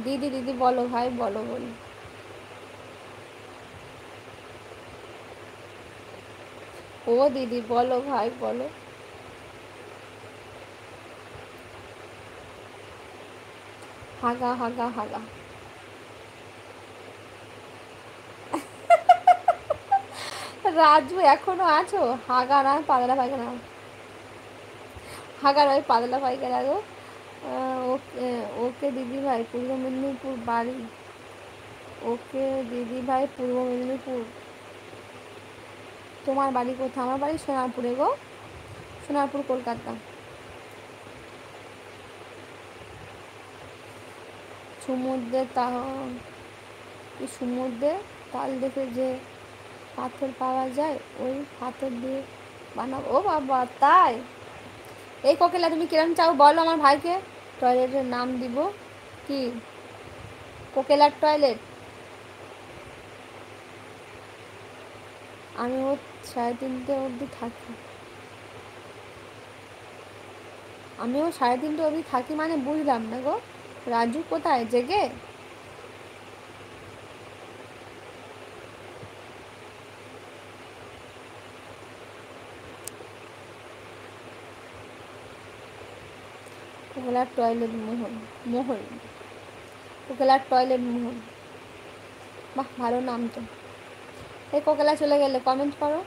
দিদি দিদি বলো ভাই, বলো বলো। ও দিদি বলো ভাই বলো। হাগা হাগা হাগা। রাজু এখনো আছো? হাগা না পাতলা পায়খানা, হাগা নয় পাতলা পায়খানা গো। ওকে ওকে দিদি ভাই পূর্ব মেদিনীপুর বাড়ি। ওকে দিদি ভাই পূর্ব মেদিনীপুর। তোমার বাড়ি কোথায়? আমার বাড়ি সোনারপুরে গো, সোনারপুর কলকাতা। সমুদ্রের তা কি সমুদ্রে তাল দেখে যে পাথর পাওয়া যায়, ওই পাথর দিয়ে বানাবো। ও বাবা তাই? এই কোকিলা তুমি কিরম চাও বলো আমার ভাইকে, টয়লেটের নাম দিব কি? কোকেলার টয়লেট। আমি ও 3:30 অবধি থাকি। আমিও 3:30 অবধি থাকি মানে বুঝলাম না গো। রাজু কোথায়, জেগে? কোকেলার টয়লেট মোহন, মোহন কোকেলার টয়লেট মোহন। বাহ ভালো নাম তো। এই কোকেলা চলে গেলে কমেন্ট করো।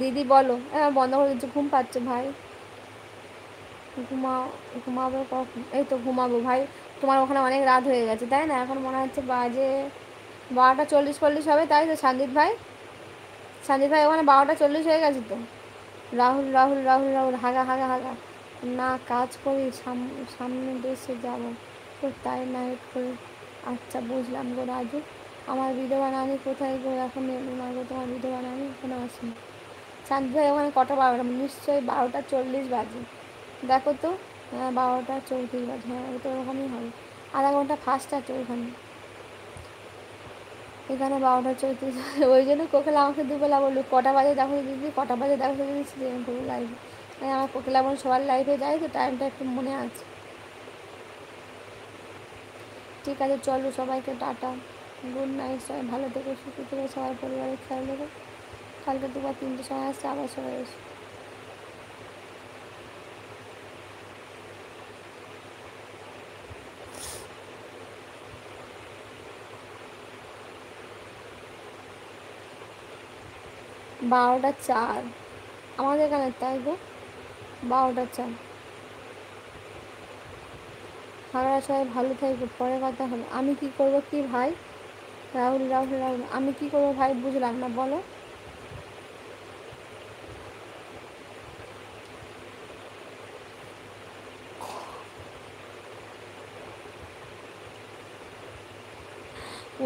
দিদি বলো। বন্ধ করে দিচ্ছে, ঘুম পাচ্ছে ভাই। ঘুমাও। ঘুমাবো কখন? এই তো ঘুমাবো ভাই। তোমার ওখানে অনেক রাত হয়ে গেছে তাই না? এখন মনে হচ্ছে বাজে 12:40 হবে, তাই তো সঞ্জিত ভাই? সঞ্জিত ভাই ওখানে 12:40 হয়ে গেছে তো। রাহুল রাহুল রাহুল রাহুল হাগা হাগা হাগা। না কাজ করি, সামনে দেশে যাব তো তাই নাইট করে। আচ্ছা বুঝলাম গো রাজু। আমার বিধবা নানি কোথায় গো? এখন এলো না গো তোমার বিধবা নানি, এখনো আসেনি। সঞ্জিত ভাই ওখানে কটা বারোটা? নিশ্চয়ই 12:40 বাজে। দেখো তো। হ্যাঁ 12:34 বাজে, হ্যাঁ ওই তো ওরকমই হবে। আধা ঘন্টা ফাস্ট আছে ওখানে। এখানে 12:34। ওই জন্য কোকিলা আমাকে দুবেলা বললো কটা বাজে দেখো দিদি, কটা বাজে দেখো দিদি, সিরিয়াল করবো লাইভে। আমার কোকিলা বোন সবার লাইভে যায় তো টাইমটা একটু মনে আছে। ঠিক আছে চলো সবাইকে টাটা, গুড নাইট, সবাই ভালো থেকো সুস্থ থেকো, সবার পরিবারের খেয়াল দেবো। কালকে দুবার 3টের সময় আসছে, আবার সবাই এসো। 12:04 আমাদের এখানে, তাই গো 12:04। আপনারা সবাই ভালো থাকবে, পরে কথা হবে। আমি কি করবো কি ভাই? রাহুল রাহুল রাহুল আমি কি করবো ভাই বুঝলাম না, বলো।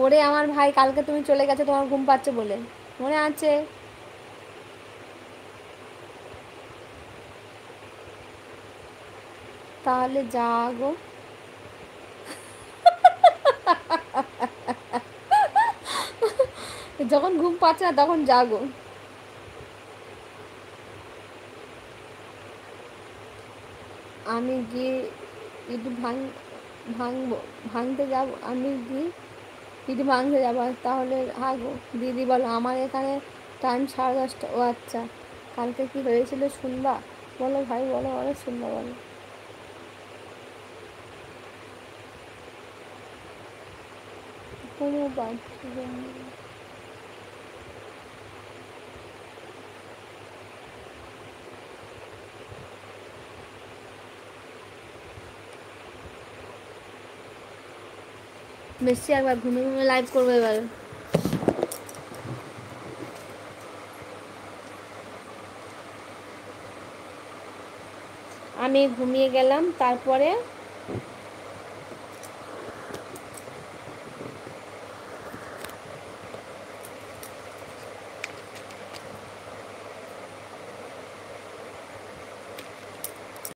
ওরে আমার ভাই কালকে তুমি চলে গেছো তোমার ঘুম পাচ্ছে বলে, মনে আছে? তাহলে জাগো। যখন ঘুম পাচ্ছে না তখন জাগো। আমি গিয়ে ইট ভাঙবো, ভাঙতে যাব। আমি গিয়ে ইট ভাঙতে যাবো, তাহলে হাগো। দিদি বলো আমার এখানে টাইম 10:30। ও আচ্ছা, কালকে কি হয়েছিল শুনবা? বলো ভাই বলো বলো, শুনবা বলো। কোনো বাচ্চা বেশি একবার ঘুমিয়ে ঘুমিয়ে লাইভ করবো এবার। আমি ঘুমিয়ে গেলাম, তারপরে